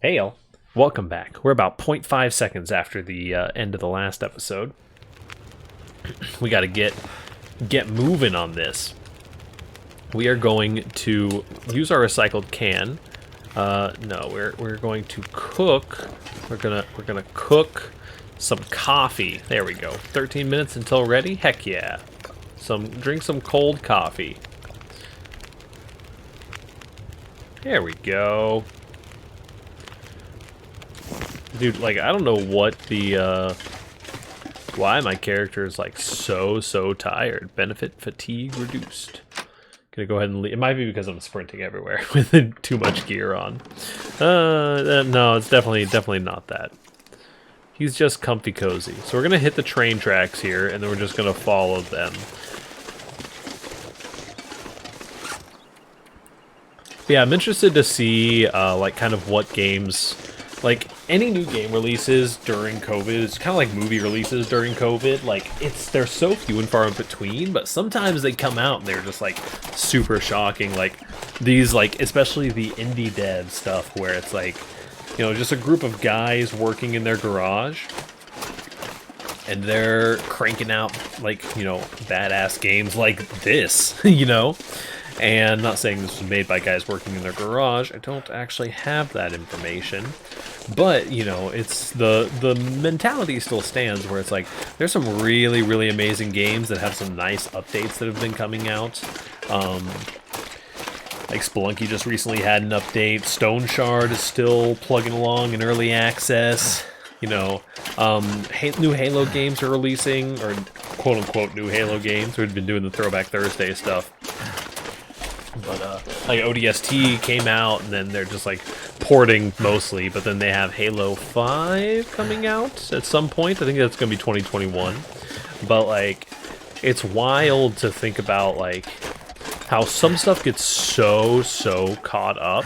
Hey, y'all. Welcome back. We're about zero point 0.5 seconds after the end of the last episode. We got to get moving on this. We are going to use our recycled can. No, we're going to cook. We're gonna cook some coffee. There we go. 13 minutes until ready. Heck yeah. Drink some cold coffee. There we go. Dude, like, I don't know what the, why my character is, like, so tired. Benefit fatigue reduced. Gonna go ahead and leave. It might be because I'm sprinting everywhere with too much gear on. No, it's definitely not that. He's just comfy cozy. So we're gonna hit the train tracks here, and then we're just gonna follow them. Yeah, I'm interested to see, like, kind of what games... Like, any new game releases during COVID, it's kind of like movie releases during COVID. Like, they're so few and far in between, but sometimes they come out and they're just, like, super shocking. Like, these, like, especially the indie dev stuff where it's, like, you know, just a group of guys working in their garage. And they're cranking out, like, you know, badass games like this, you know? And I'm not saying this was made by guys working in their garage. I don't actually have that information. But, you know, it's the mentality still stands where it's like, there's some really amazing games that have some nice updates that have been coming out. Like Spelunky just recently had an update. Stone Shard is still plugging along in early access. You know, new Halo games are releasing, or quote-unquote new Halo games. We've been doing the Throwback Thursday stuff. But, like, ODST came out, and then they're just, like, porting mostly, but then they have Halo 5 coming out at some point. I think that's going to be 2021. But, like, it's wild to think about, like, how some stuff gets so caught up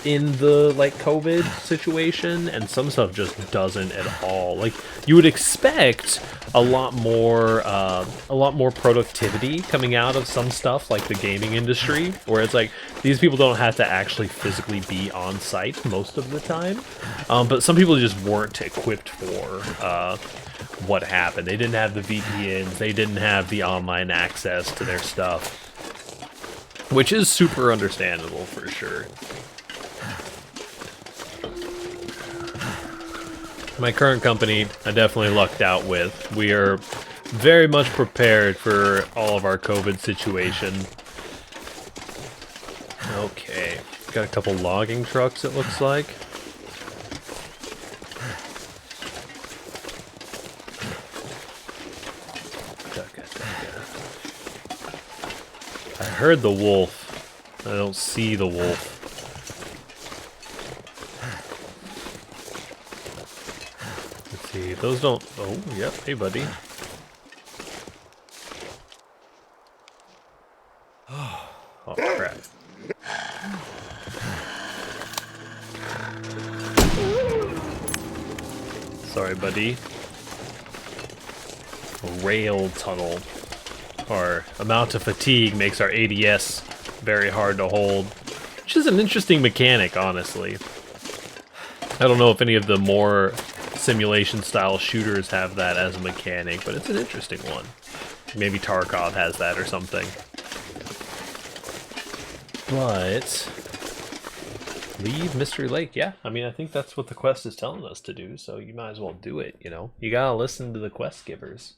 in the, like, COVID situation, and some stuff just doesn't at all. Like, you would expect a lot more productivity coming out of some stuff, like the gaming industry, where it's like, these people don't have to actually physically be on site most of the time. But some people just weren't equipped for what happened. They didn't have the VPNs, they didn't have the online access to their stuff, which is super understandable for sure. My current company, I definitely lucked out with. We are very much prepared for all of our COVID situation. Okay, got a couple logging trucks, it looks like. I heard the wolf. I don't see the wolf. See, those don't... Oh, yep. Hey, buddy. Oh, crap. Sorry, buddy. Rail tunnel. Our amount of fatigue makes our ADS very hard to hold. Which is an interesting mechanic, honestly. I don't know if any of the more simulation-style shooters have that as a mechanic, but it's an interesting one. Maybe Tarkov has that or something. But... leave Mystery Lake. Yeah, I mean, I think that's what the quest is telling us to do, so you might as well do it, you know? You gotta listen to the quest givers.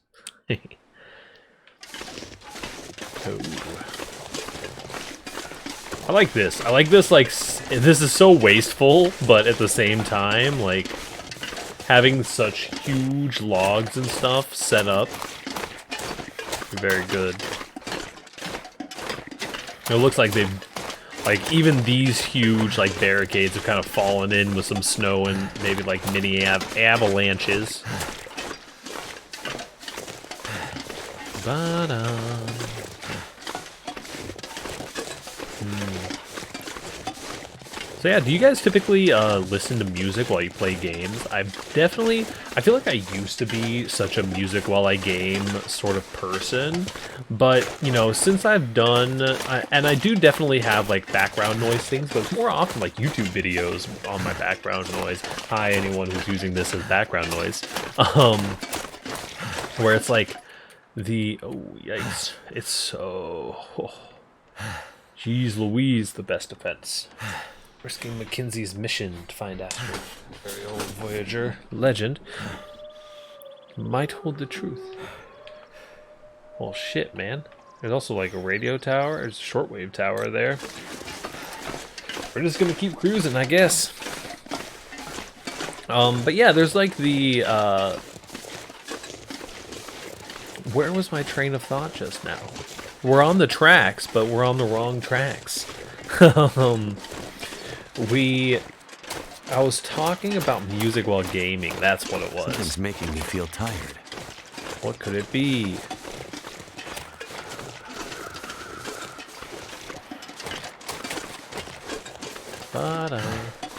Oh. I like this. I like this, like, this is so wasteful, but at the same time, like, having such huge logs and stuff set up. Very good. It looks like they've, like, even these huge, like, barricades have kind of fallen in with some snow and maybe, like, mini avalanches. So yeah, do you guys typically listen to music while you play games? I feel like I used to be such a music while I game sort of person, but you know, since I've done, and I do definitely have like background noise things, but it's more often like YouTube videos on my background noise. Hi, anyone who's using this as background noise. Where it's like oh yikes, it's so, jeez Louise, the best defense. Risking Mackenzie's mission to find Astro, a very old Voyager legend, might hold the truth. Well, shit, man. There's also like a radio tower. There's a shortwave tower there. We're just gonna keep cruising, I guess. But yeah, there's like the, where was my train of thought just now? We're on the tracks, but we're on the wrong tracks. I was talking about music while gaming, that's what it was. Something's making me feel tired. What could it be?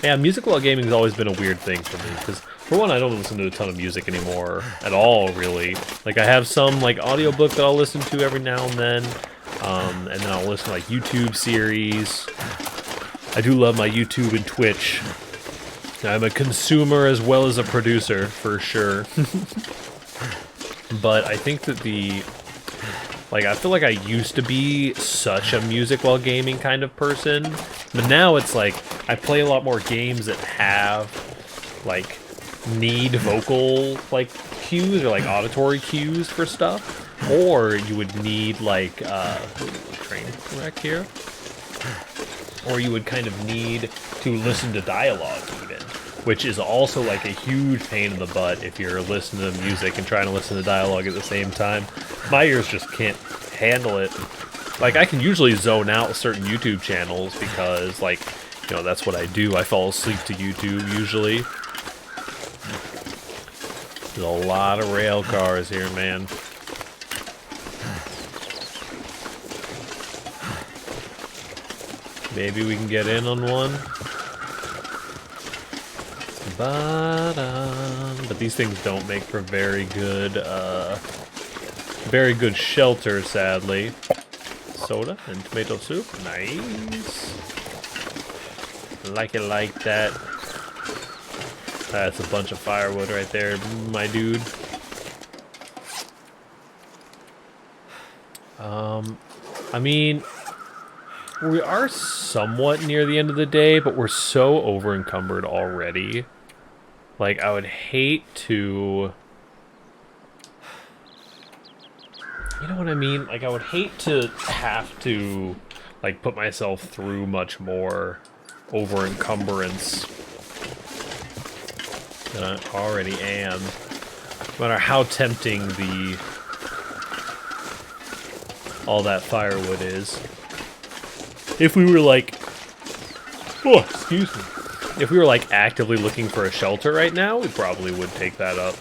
Yeah, music while gaming has always been a weird thing for me, because for one, I don't listen to a ton of music anymore at all, really. Like, I have some, like, audiobook that I'll listen to every now and then then I'll listen to, like, YouTube series. I do love my YouTube and Twitch. I'm a consumer as well as a producer, for sure. But I think that I feel like I used to be such a music while gaming kind of person, but now it's like, I play a lot more games that have, like, need vocal, like, cues or, like, auditory cues for stuff. Or you would need, like, train wreck here. Or you would kind of need to listen to dialogue even, which is also like a huge pain in the butt if you're listening to music and trying to listen to dialogue at the same time. My ears just can't handle it. Like, I can usually zone out certain YouTube channels because, like, you know, that's what I do. I fall asleep to YouTube usually. There's a lot of rail cars here, man. Maybe we can get in on one. But these things don't make for very good shelter, sadly. Soda and tomato soup, nice. Like it like that. That's a bunch of firewood right there, my dude. I mean, we are somewhat near the end of the day, but we're so over encumbered already. Like, I would hate to... You know what I mean? Like, I would hate to have to, like, put myself through much more over encumbrance than I already am. No matter how tempting all that firewood is. If we were like, oh, excuse me. If we were like actively looking for a shelter right now, we probably would take that up.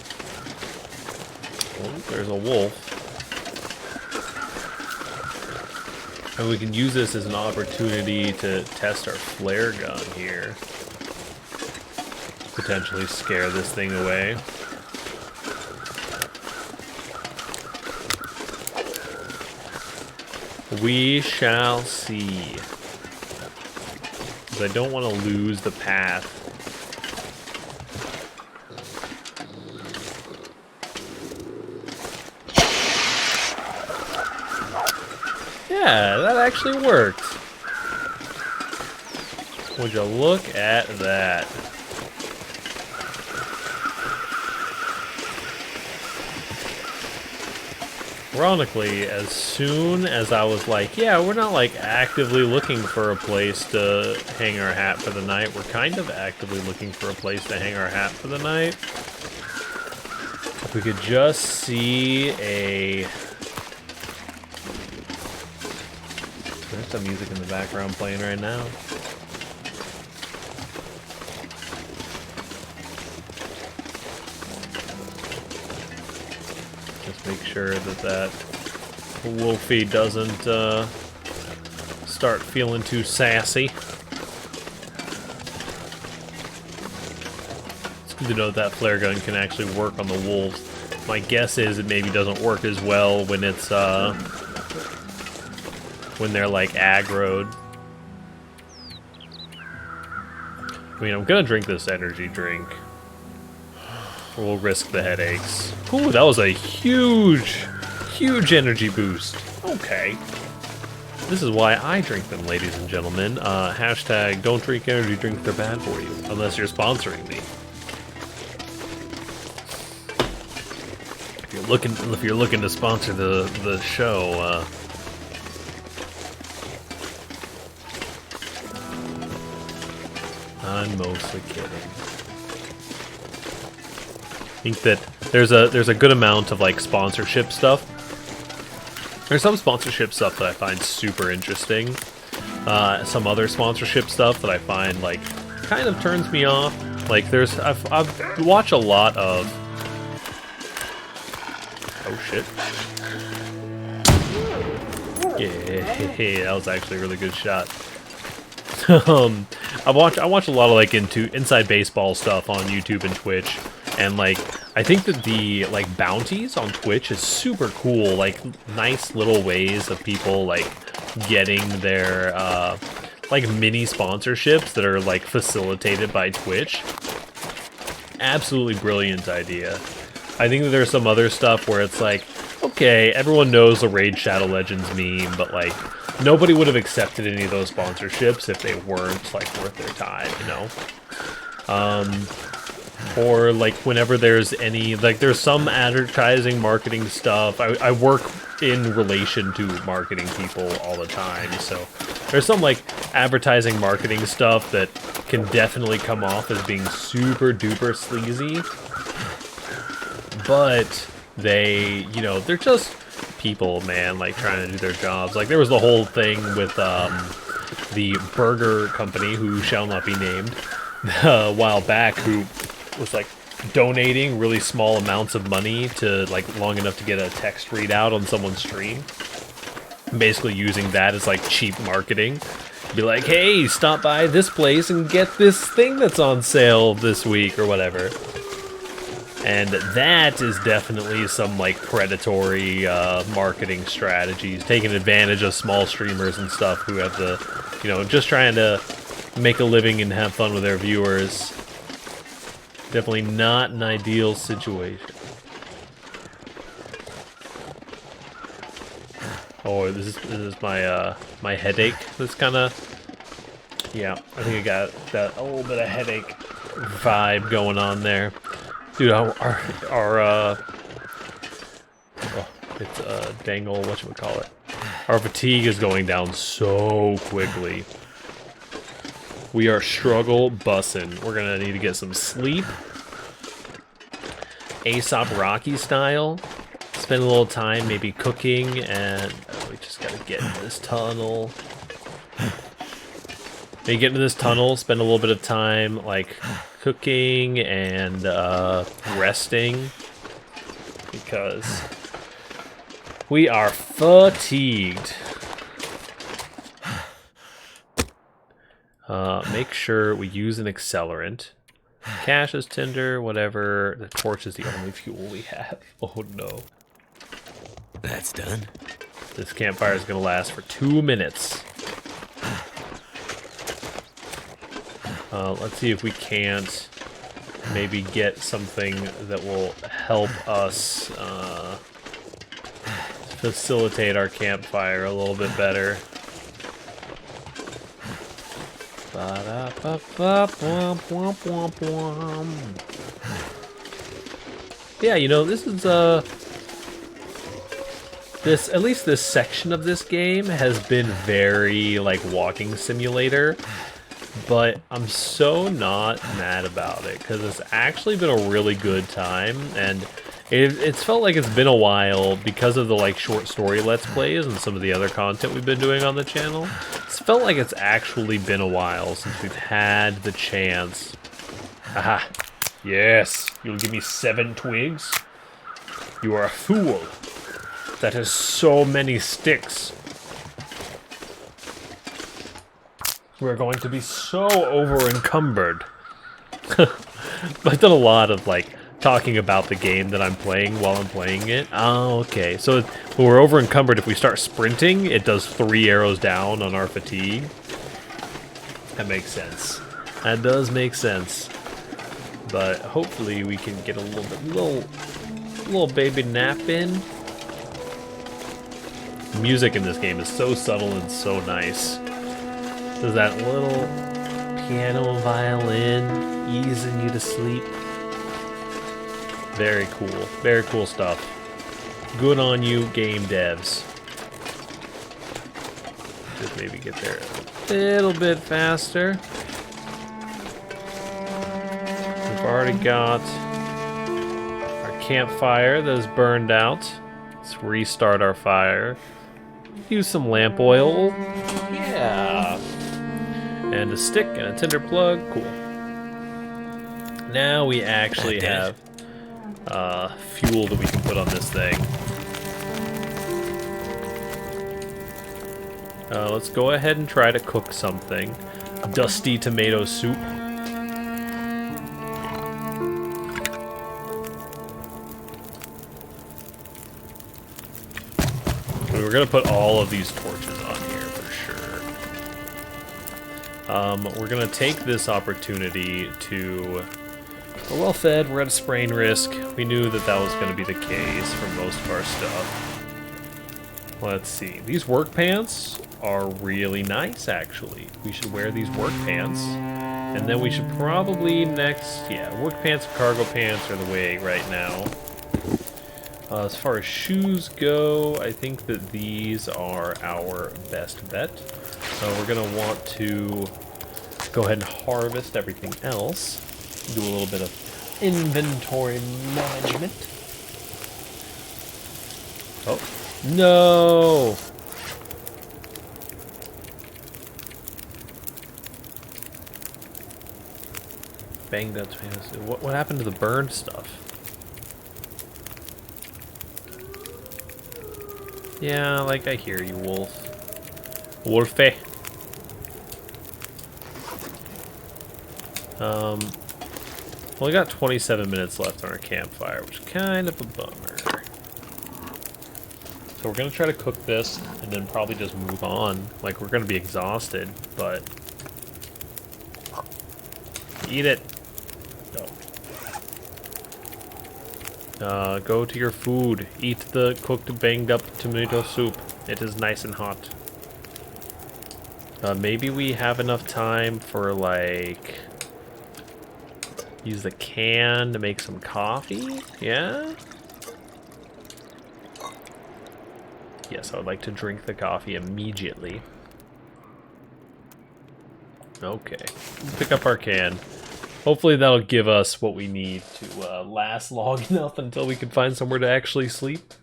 Oh, there's a wolf. And we can use this as an opportunity to test our flare gun here. Potentially scare this thing away. We shall see. Because I don't want to lose the path. Yeah, that actually worked. Would you look at that? Ironically, as soon as I was like, yeah, we're not like actively looking for a place to hang our hat for the night, we're kind of actively looking for a place to hang our hat for the night. If we could just see a... There's some music in the background playing right now. Make sure that Wolfie doesn't start feeling too sassy. to know that flare gun can actually work on the wolves. My guess is it maybe doesn't work as well when it's when they're like aggroed. I mean, I'm gonna drink this energy drink. We'll risk the headaches. Ooh, that was a huge energy boost. Okay. This is why I drink them, ladies and gentlemen. Hashtag don't drink energy drinks, they're bad for you. Unless you're sponsoring me. If you're looking to sponsor the show, I'm mostly kidding. I think that there's a good amount of like sponsorship stuff. There's some sponsorship stuff that I find super interesting. Some other sponsorship stuff that I find like kind of turns me off. Like I've watched a lot of. Oh shit! Yeah, that was actually a really good shot. I watch a lot of like inside baseball stuff on YouTube and Twitch, and like I think that the like bounties on Twitch is super cool. Like nice little ways of people like getting their like mini sponsorships that are like facilitated by Twitch. Absolutely brilliant idea. I think that there's some other stuff where it's like, okay, everyone knows the Raid Shadow Legends meme, but like nobody would have accepted any of those sponsorships if they weren't like worth their time, you know? Or like whenever there's any, like there's some advertising marketing stuff. I work in relation to marketing people all the time, so there's some like advertising marketing stuff that can definitely come off as being super duper sleazy. But they, you know, they're just people, man, like trying to do their jobs. Like there was the whole thing with the burger company, who shall not be named, a while back, who was like donating really small amounts of money to like long enough to get a text readout on someone's stream. Basically using that as like cheap marketing. Be like, hey, stop by this place and get this thing that's on sale this week or whatever. And that is definitely some like predatory marketing strategies, taking advantage of small streamers and stuff who have the, you know, just trying to make a living and have fun with their viewers. Definitely not an ideal situation. Oh, this is my my headache. This kind of, yeah, I think I got that a little bit of headache vibe going on there. Dude, oh, it's dangle, whatchamacallit. Our fatigue is going down so quickly. We are struggle bussin'. We're gonna need to get some sleep. Aesop Rocky style. Spend a little time maybe cooking, and we just gotta get into this tunnel. Maybe get into this tunnel, spend a little bit of time like cooking and resting, because we are fatigued. Make sure we use an accelerant. Cash is tinder, whatever. The torch is the only fuel we have. Oh no. That's done. This campfire is gonna last for 2 minutes. Let's see if we can't maybe get something that will help us facilitate our campfire a little bit better. Yeah, you know, this is at least this section of this game has been very like walking simulator. But I'm so not mad about it, because it's actually been a really good time, and it's felt like it's been a while because of the like short story let's plays and some of the other content we've been doing on the channel. It's felt like it's actually been a while since we've had the chance. Aha! Yes! You'll give me 7 twigs? You are a fool! That is so many sticks! We're going to be so over-encumbered. I've done a lot of like talking about the game that I'm playing while I'm playing it. Oh, okay. So when we're over encumbered, if we start sprinting, it does 3 arrows down on our fatigue. That makes sense. That does make sense. But hopefully we can get a little baby nap in. Music in this game is so subtle and so nice. There's that little piano and violin easing you to sleep. Very cool. Very cool stuff. Good on you, game devs. Just maybe get there a little bit faster. We've already got our campfire that is burned out. Let's restart our fire. Use some lamp oil. Yeah. And a stick and a tinder plug. Cool. Now we actually have fuel that we can put on this thing. Let's go ahead and try to cook something. Dusty tomato soup. We're gonna put all of these torches on here for sure. We're gonna take this opportunity to... We're well fed, we're at a sprain risk. We knew that that was gonna be the case for most of our stuff. Let's see. These work pants are really nice, actually. We should wear these work pants. And then we should probably next... Yeah, work pants and cargo pants are the way right now. As far as shoes go, I think that these are our best bet. So we're going to want to go ahead and harvest everything else. Do a little bit of inventory management. Oh, no! Banged up tomatoes. What happened to the burned stuff? Yeah, like I hear you, Wolf. Wolfie. Well, we got 27 minutes left on our campfire, which is kind of a bummer. So we're gonna try to cook this and then probably just move on. Like, we're gonna be exhausted, but... Eat it! Go to your food. Eat the cooked, banged up tomato soup. It is nice and hot. Maybe we have enough time for, like... Use the can to make some coffee? Yeah? Yes, I would like to drink the coffee immediately. Okay. Pick up our can. Hopefully that'll give us what we need to last long enough until we can find somewhere to actually sleep.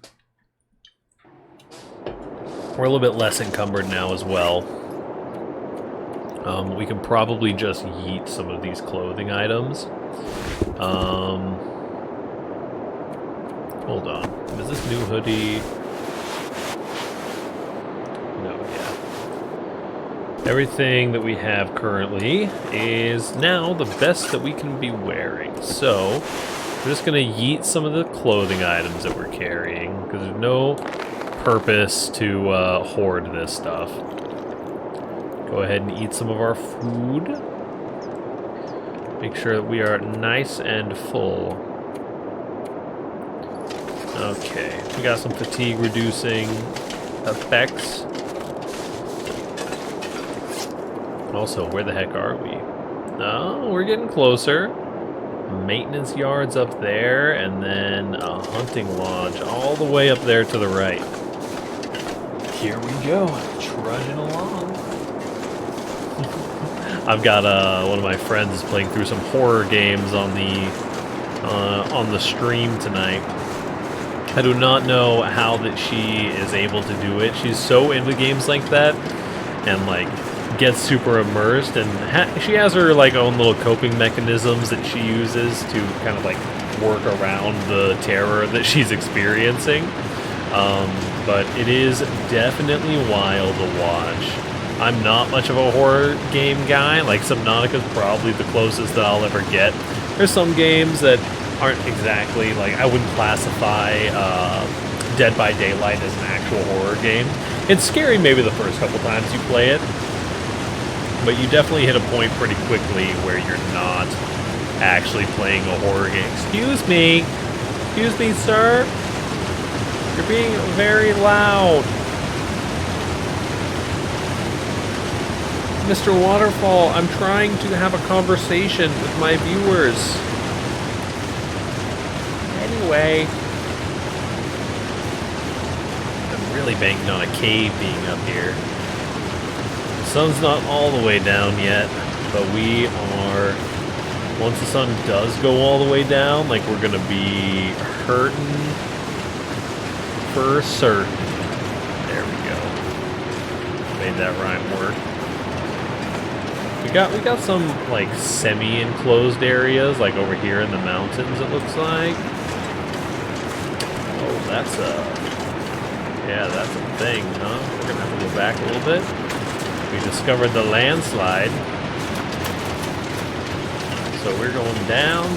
We're a little bit less encumbered now as well. We can probably just yeet some of these clothing items. Hold on. Is this new hoodie? No, yeah. Everything that we have currently is now the best that we can be wearing. So, we're just going to yeet some of the clothing items that we're carrying, because there's no purpose to hoard this stuff. Go ahead and eat some of our food. Make sure that we are nice and full. Okay, we got some fatigue reducing effects. Also, where the heck are we? Oh, we're getting closer. Maintenance yards up there, and then a hunting lodge all the way up there to the right. Here we go, trudging along. I've got one of my friends playing through some horror games on the stream tonight. I do not know how that she is able to do it. She's so into games like that, and like gets super immersed, and she has her like own little coping mechanisms that she uses to kind of like work around the terror that she's experiencing. But it is definitely wild to watch. I'm not much of a horror game guy. Like, Subnautica's probably the closest that I'll ever get. There's some games that aren't exactly, like, I wouldn't classify Dead by Daylight as an actual horror game. It's scary maybe the first couple times you play it, but you definitely hit a point pretty quickly where you're not actually playing a horror game. Excuse me, sir. You're being very loud. Mr. Waterfall, I'm trying to have a conversation with my viewers. Anyway, I'm really banking on a cave being up here. The sun's not all the way down yet, but we are, once the sun does go all the way down, like, we're gonna be hurting for certain. There we go. Made that rhyme work. We got some, like, semi-enclosed areas, like over here in the mountains, it looks like. Oh, that's a thing, huh? We're gonna have to go back a little bit. We discovered the landslide. So we're going down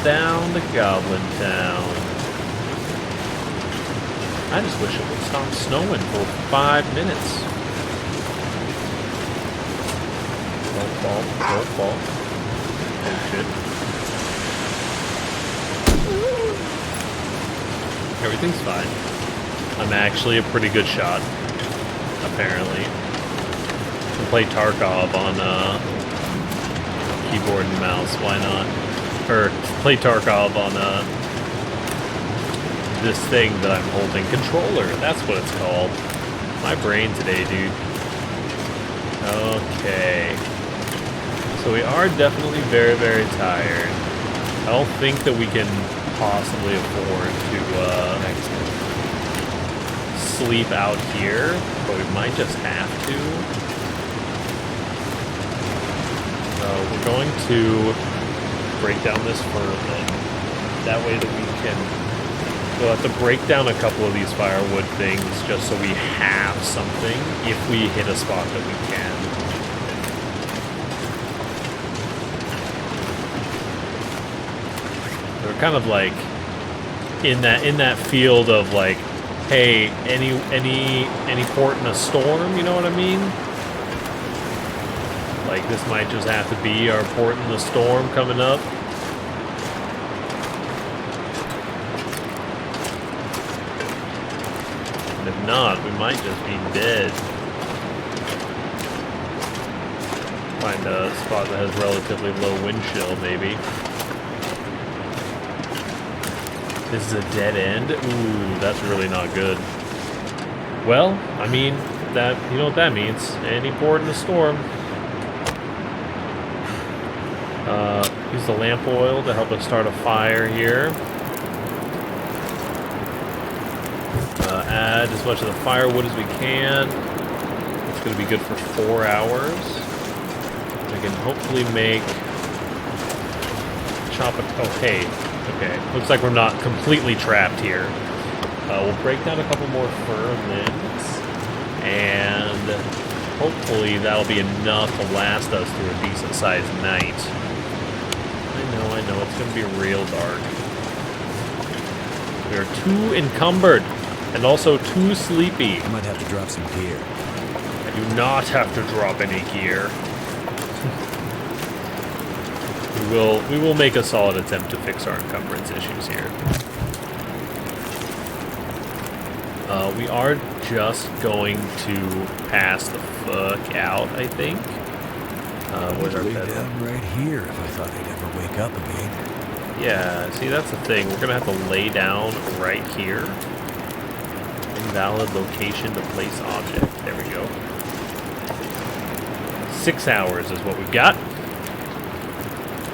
to Goblin Town. I just wish it would stop snowing for 5 minutes. Don't fall. Oh shit. Everything's fine. I'm actually a pretty good shot, apparently. Can play Tarkov on keyboard and mouse, why not? Or play Tarkov on this thing that I'm holding. Controller, that's what it's called. My brain today, dude. Okay. So we are definitely very, very tired. I don't think that we can possibly afford to sleep out here, but we might just have to. So we're going to break down this furman. That way that we can... We'll have to break down a couple of these firewood things just so we have something if we hit a spot that we can. We're kind of like in that field of like, hey, any port in a storm, you know what I mean? Like, this might just have to be our port in the storm coming up. And if not, we might just be dead. Find a spot that has relatively low wind chill, maybe. This is a dead end? Ooh, that's really not good. Well, I mean, that, you know what that means. Any port in a storm. Use the lamp oil to help us start a fire here. Add as much of the firewood as we can. It's going to be good for 4 hours. We can hopefully make... Chop it... Okay. Okay. Looks like we're not completely trapped here. We'll break down a couple more fir limbs. And hopefully that'll be enough to last us through a decent-sized night. I know, it's going to be real dark. We are too encumbered. And also too sleepy. I might have to drop some gear. I do not have to drop any gear. We will make a solid attempt to fix our encumbrance issues here. We are just going to pass the fuck out, I think. Where's our bed? Down right here if I thought I'd ever wake up again. Yeah, see, that's the thing. We're gonna have to lay down right here. Invalid location to place object. There we go. 6 hours is what we've got.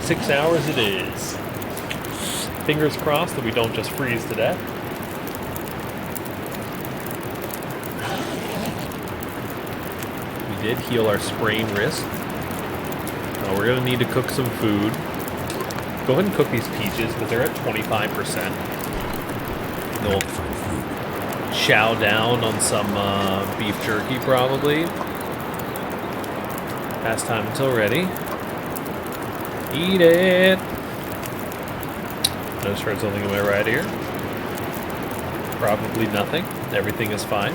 6 hours it is. Fingers crossed that we don't just freeze to death. We did heal our sprained wrist. We're going to need to cook some food. Go ahead and cook these peaches, but they're at 25%. We'll chow down on some beef jerky, probably. Past time until ready. Eat it! Just heard something in my right ear. Probably nothing. Everything is fine.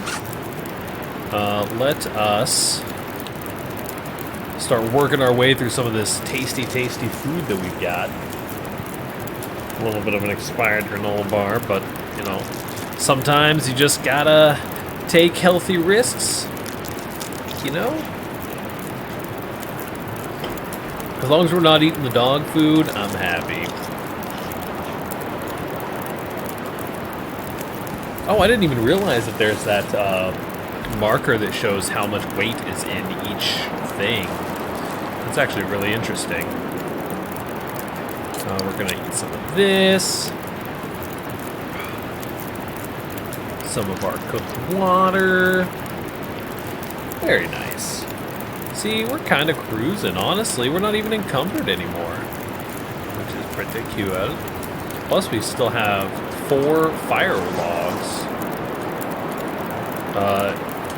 Let us start working our way through some of this tasty, tasty food that we've got. A little bit of an expired granola bar, but, you know, sometimes you just gotta take healthy risks, you know? As long as we're not eating the dog food, I'm happy. Oh, I didn't even realize that there's that marker that shows how much weight is in each thing. That's actually really interesting. We're gonna eat some of this. Some of our cooked water. Very nice. See, we're kind of cruising, honestly. We're not even encumbered anymore, which is pretty cute. Plus, we still have 4 fire logs.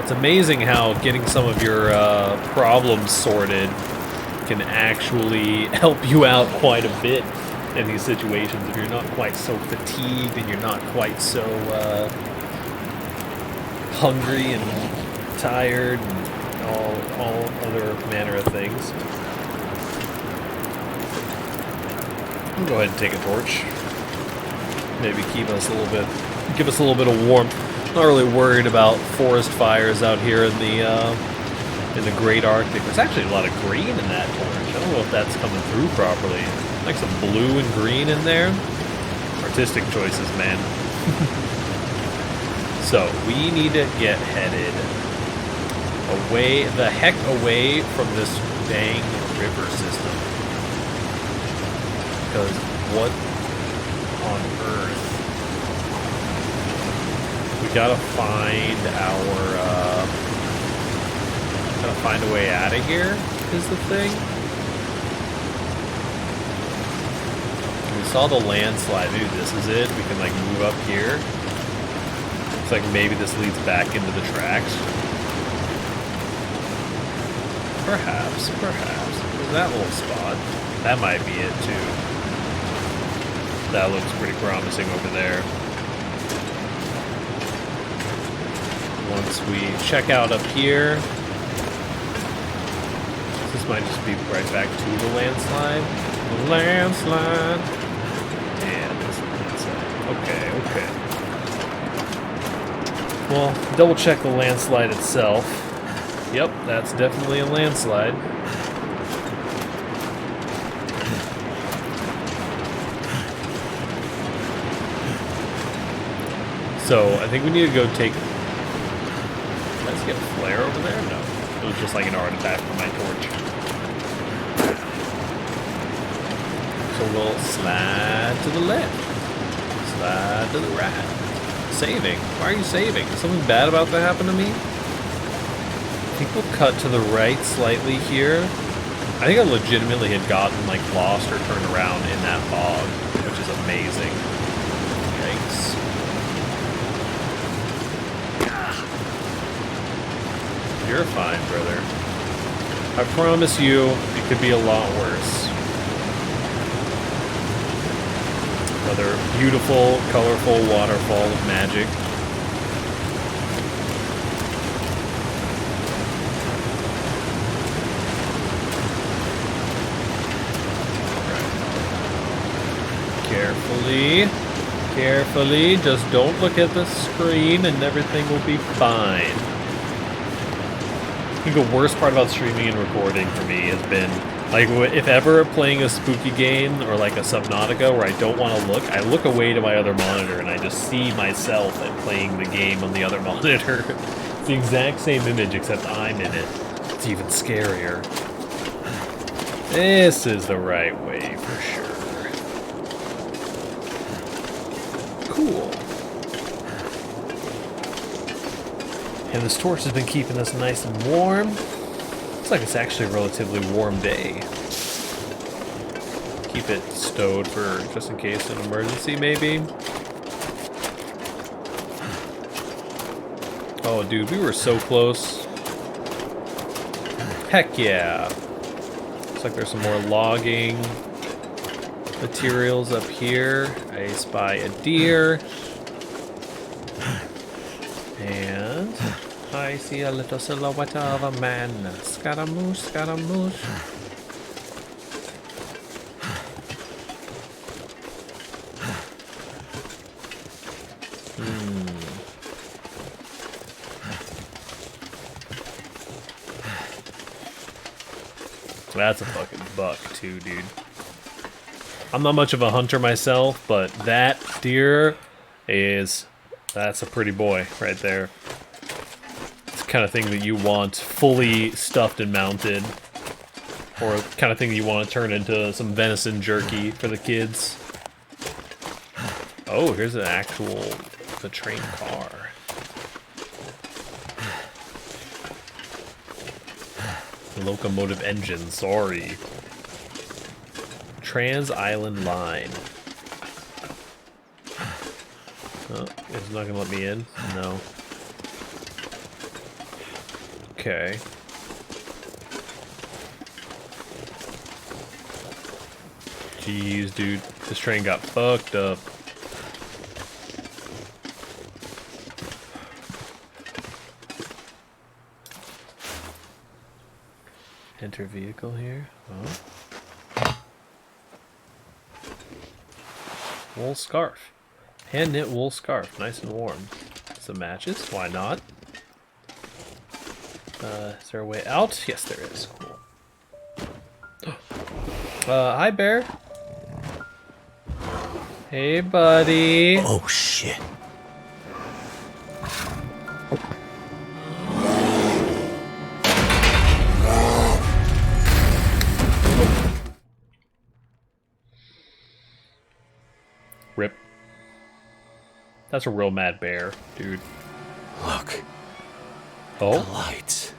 It's amazing how getting some of your problems sorted can actually help you out quite a bit in these situations if you're not quite so fatigued and you're not quite so hungry and tired and all other manner of things. I'll go ahead and take a torch. Maybe keep us a little bit, give us a little bit of warmth. Not really worried about forest fires out here in the Great Arctic. There's actually a lot of green in that torch. I don't know if that's coming through properly. Like some blue and green in there. Artistic choices, man. So we need to get headed away, the heck away from this dang river system. Because what on earth? We gotta find a way out of here, is the thing. We saw the landslide. Maybe this is it. We can like move up here. Looks like maybe this leads back into the tracks. Perhaps. There's that little spot. That might be it too. That looks pretty promising over there. Once we check out up here, this might just be right back to the landslide. The landslide. And this landslide. Okay. Well, double check the landslide itself. Yep, that's definitely a landslide. So, I think we need to go take... Let's get a flare over there? No. It was just like an artifact from my torch. So we'll slide to the left. Slide to the right. Saving. Why are you saving? Did something bad about to happen to me? I think we'll cut to the right slightly here. I think I legitimately had gotten like lost or turned around in that fog, which is amazing. Yikes. You're fine, brother. I promise you, it could be a lot worse. Another beautiful, colorful waterfall of magic. Carefully, just don't look at the screen and everything will be fine. I think the worst part about streaming and recording for me has been, like, if ever playing a spooky game or like a Subnautica where I don't want to look, I look away to my other monitor and I just see myself and playing the game on the other monitor. It's the exact same image except I'm in it. It's even scarier. This is the right way for sure. Cool. And this torch has been keeping us nice and warm. Looks like it's actually a relatively warm day. Keep it stowed for just in case an emergency, maybe. Oh, dude, we were so close. Heck yeah. Looks like there's some more logging materials up here. I spy a deer. And I see a little silhouette of a man. Scaramouche, Scaramouche. That's a fucking buck too, dude. I'm not much of a hunter myself, but that deer that's a pretty boy right there. It's the kind of thing that you want fully stuffed and mounted. Or the kind of thing that you want to turn into some venison jerky for the kids. Oh, here's the train car. Locomotive engine, sorry. Trans-Island Line. Oh, it's not gonna let me in? No. Okay. Jeez, dude. This train got fucked up. Enter vehicle here. Oh. Wool scarf. Hand knit wool scarf. Nice and warm. Some matches. Why not? Is there a way out? Yes, there is. Cool. Hi, bear. Hey, buddy. Oh, shit. Rip. That's a real mad bear, dude. Look. Oh? The lights.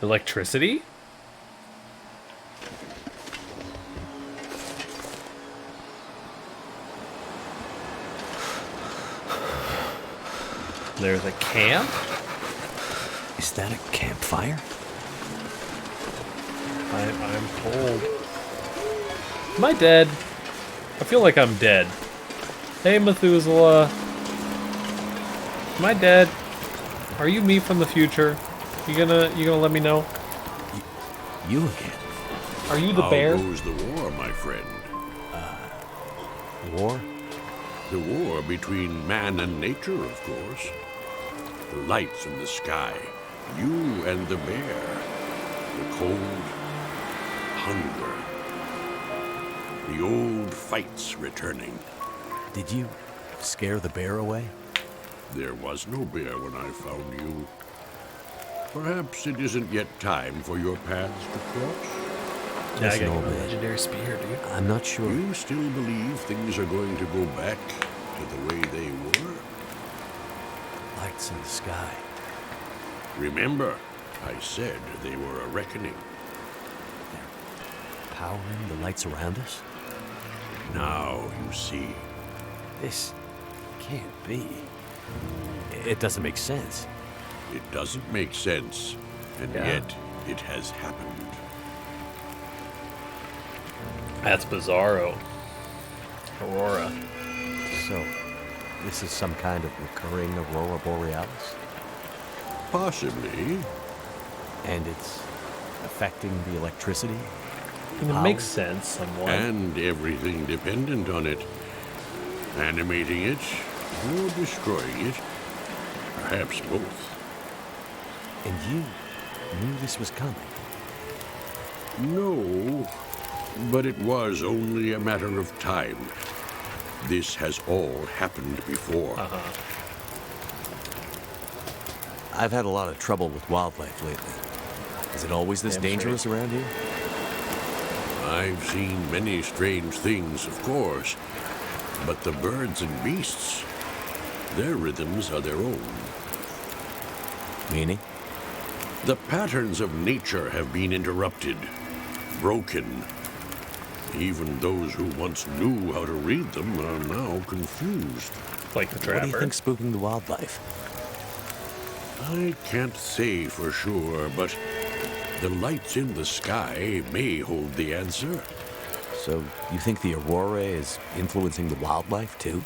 Electricity? There's a camp? Is that a campfire? I'm cold. Am I dead? I feel like I'm dead. Hey, Methuselah. Am I dead? Are you me from the future? You gonna let me know? You again? Are you the bear? How goes the war, my friend? War? The war between man and nature, of course. The lights in the sky, you and the bear. The cold, hunger. The old fights returning. Did you scare the bear away? There was no bear when I found you. Perhaps it isn't yet time for your paths to cross. Yeah, I Listen, got old a man. legendary spear, dude. I'm not sure. You still believe things are going to go back to the way they were? Lights in the sky. Remember, I said they were a reckoning. Powering the lights around us? Now you see. This can't be. It doesn't make sense. It doesn't make sense, and Yeah. yet it has happened. That's Bizarro. Aurora. So, this is some kind of recurring aurora borealis? Possibly. And it's affecting the electricity? I mean, it How? makes sense somewhat. And everything dependent on it. Animating it, or destroying it. Perhaps both. And you knew this was coming? No, but it was only a matter of time. This has all happened before. I've had a lot of trouble with wildlife lately. Is it always this Damn dangerous around here? I've seen many strange things, of course, but the birds and beasts, their rhythms are their own. Meaning? The patterns of nature have been interrupted, broken. Even those who once knew how to read them are now confused. Like the What do you trapper. think's spooking the wildlife? I can't say for sure, but The lights in the sky may hold the answer. So you think the aurora is influencing the wildlife too?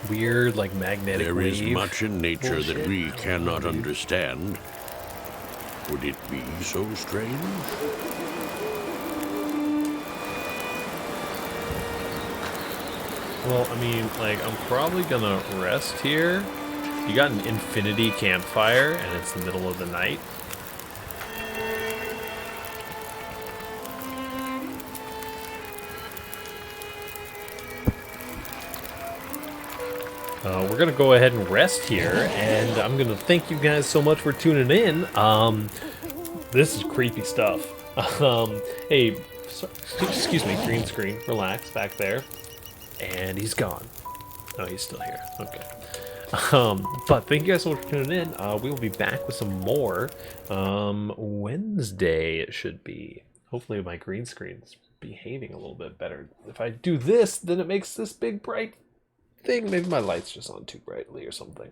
Weird, like magnetic There is wave. much in nature that Bullshit. we cannot understand. Would it be so strange? Well, I mean, like, I'm probably gonna rest here. You got an infinity campfire, and it's the middle of the night. We're gonna go ahead and rest here, and I'm gonna thank you guys so much for tuning in. This is creepy stuff. Hey, excuse me, green screen, relax back there. And he's gone. Oh, he's still here. Okay. But thank you guys so much for tuning in. We will be back with some more Wednesday. It should be. Hopefully my green screen's behaving a little bit better. If I do this, then it makes this big bright thing. Maybe my light's just on too brightly or something.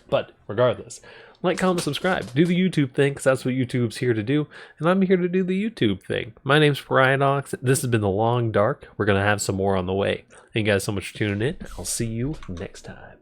But regardless, like, comment, subscribe. Do the YouTube thing, because that's what YouTube's here to do. And I'm here to do the YouTube thing. My name's PariahDox. This has been The Long Dark. We're going to have some more on the way. Thank you guys so much for tuning in. I'll see you next time.